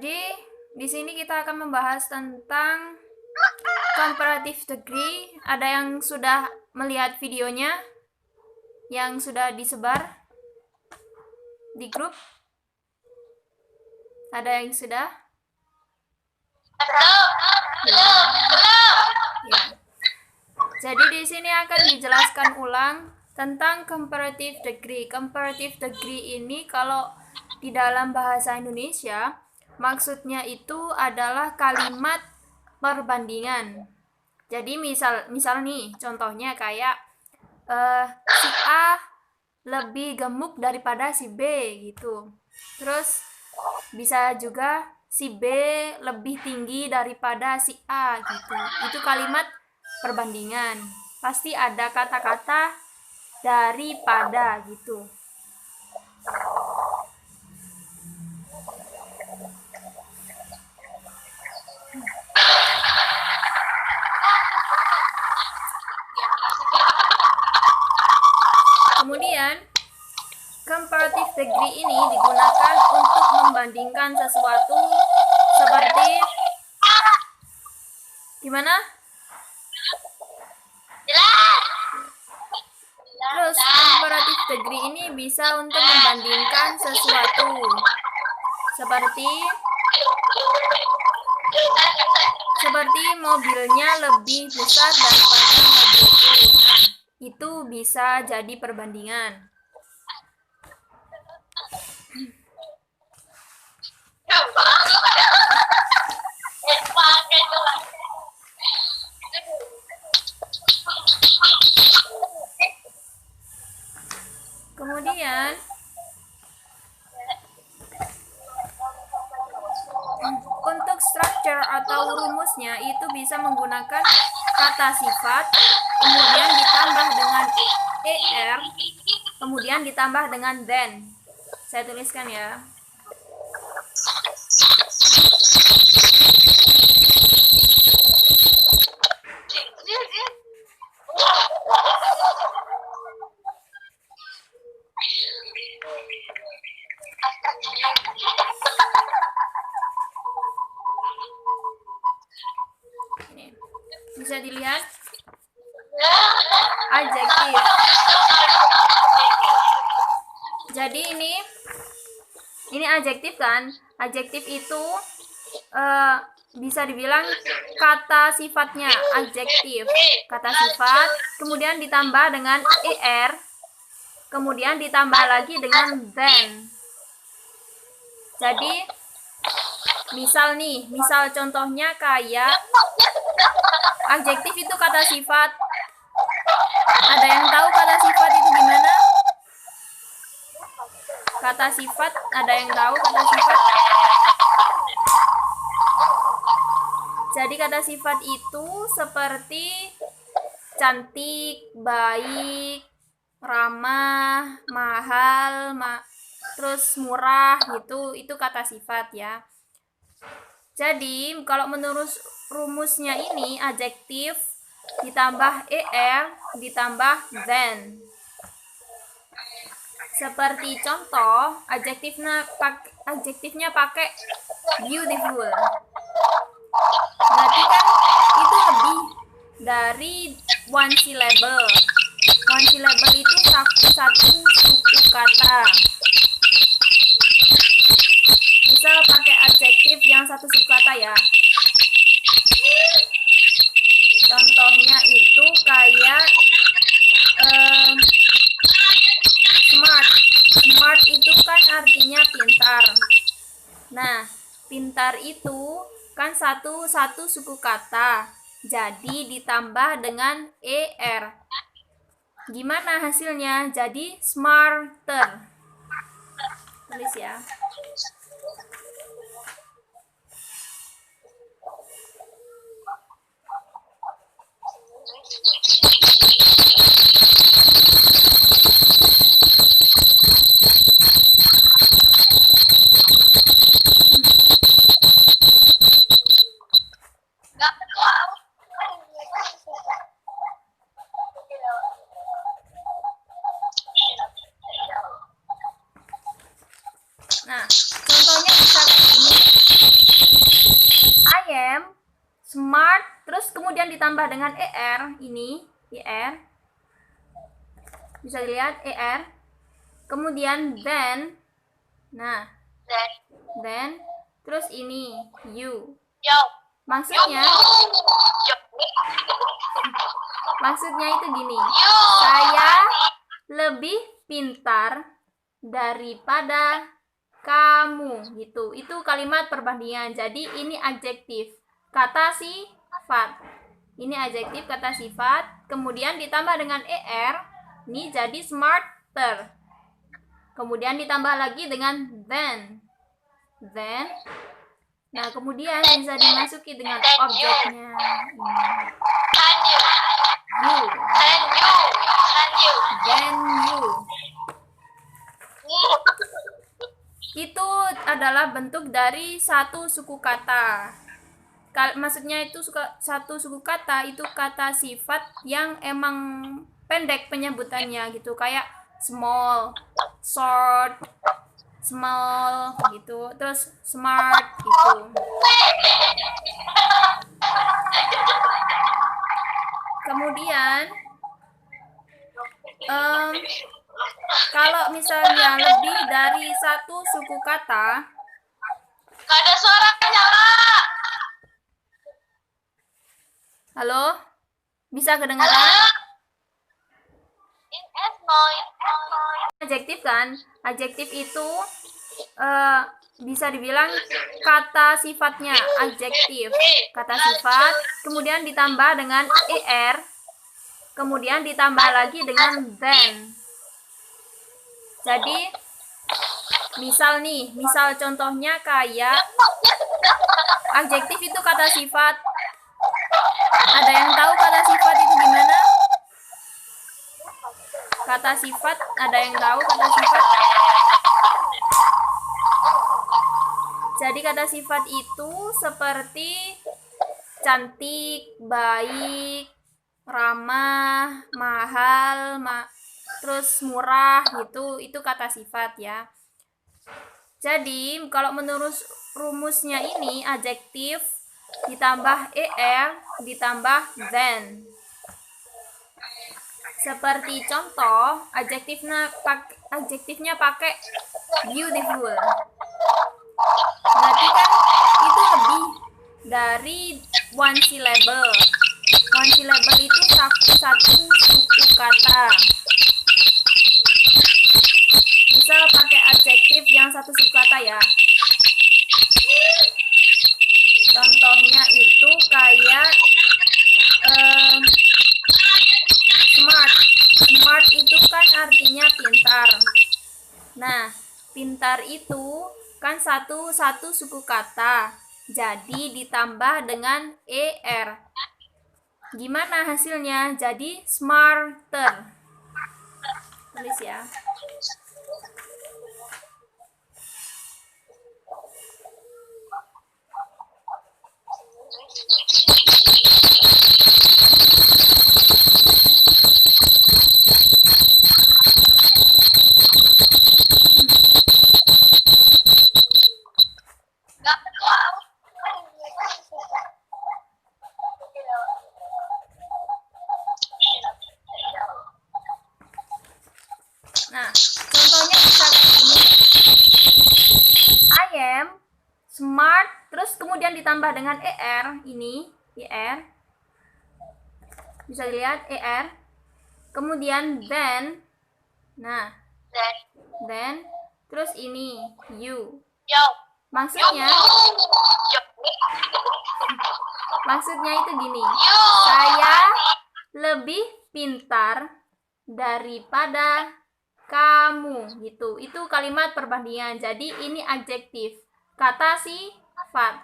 Jadi, di sini kita akan membahas tentang comparative degree. Ada yang sudah melihat videonya yang sudah disebar di grup? Ada yang sudah? Ya. Jadi di sini akan dijelaskan ulang tentang comparative degree. Comparative degree ini kalau di dalam bahasa Indonesia maksudnya itu adalah kalimat perbandingan. Jadi misal nih contohnya kayak si A lebih gemuk daripada si B gitu. Terus bisa juga si B lebih tinggi daripada si A gitu. Itu kalimat perbandingan. Pasti ada kata-kata daripada gitu. Kemudian comparative degree ini digunakan untuk membandingkan sesuatu seperti gimana? Terus comparative degree ini bisa untuk membandingkan sesuatu seperti mobilnya lebih besar daripada mobilku. Nah, itu bisa jadi perbandingan. Kemudian untuk structure atau rumusnya itu bisa menggunakan kata sifat, kemudian ditambah dengan er, kemudian ditambah dengan then. Saya tuliskan ya. Ini bisa dilihat adjektif. Jadi ini adjektif kan? Adjektif itu bisa dibilang kata sifatnya adjektif. Kata sifat kemudian ditambah dengan er, kemudian ditambah lagi dengan then. Jadi misal contohnya kayak adjektif itu kata sifat. Ada yang tahu kata sifat itu gimana? Kata sifat, ada yang tahu kata sifat? Jadi kata sifat itu seperti cantik, baik, ramah, mahal, terus murah gitu. Itu kata sifat ya. Jadi kalau menurut rumusnya ini adjektif ditambah er ditambah then. Seperti contoh, adjektifnya pakai beautiful. Berarti kan itu lebih dari one syllable. One syllable itu satu suku kata. Misal pakai adjektif yang satu suku kata ya. Contohnya itu kayak smart. Smart itu kan artinya pintar. Nah, pintar itu kan satu suku kata. Jadi ditambah dengan er. Gimana hasilnya? Jadi smarter. Tulis ya. Nah, smart, terus kemudian ditambah dengan er, ini er, bisa dilihat er, kemudian then, nah then, terus ini you. Maksudnya itu gini, saya lebih pintar daripada kamu, gitu. Itu kalimat perbandingan. Jadi ini adjektif, kata sifat. Ini adjektif, kata sifat, kemudian ditambah dengan er, ini jadi smarter. Kemudian ditambah lagi dengan then. Nah, kemudian bisa dimasuki dengan objeknya. Then you. Itu adalah bentuk dari satu suku kata. Maksudnya itu satu suku kata itu kata sifat yang emang pendek penyebutannya gitu, kayak small, short, small gitu, terus smart gitu. Kemudian kalau misalnya lebih dari satu suku kata, gak ada suaranya, Kak. Halo, bisa kedengaran? Adjektif kan? Adjektif itu bisa dibilang kata sifatnya adjektif, kata sifat, kemudian ditambah dengan er, kemudian ditambah lagi dengan then. Jadi misal contohnya kayak adjektif itu kata sifat. Ada yang tahu kata sifat itu gimana? Kata sifat, ada yang tahu kata sifat? Jadi kata sifat itu seperti cantik, baik, ramah, mahal, terus murah gitu. Itu kata sifat ya. Jadi kalau menurut rumusnya ini adjektif ditambah er ditambah then. Seperti contoh, adjektifnya pakai beautiful. Berarti kan itu lebih dari one syllable. One syllable itu satu suku kata. Misal pakai adjektif yang satu suku kata ya. Contohnya itu kayak smart. Smart itu kan artinya pintar. Nah, pintar itu kan satu suku kata. Jadi ditambah dengan er. Gimana hasilnya? Jadi smarter. Tulis ya. Nah, contohnya bisa begini. I am smart, terus kemudian ditambah dengan er, ini er. Bisa dilihat er. Kemudian then. Nah, then terus ini you. Maksudnya itu gini. Saya lebih pintar daripada kamu, gitu. Itu kalimat perbandingan. Jadi ini adjektif, kata sifat.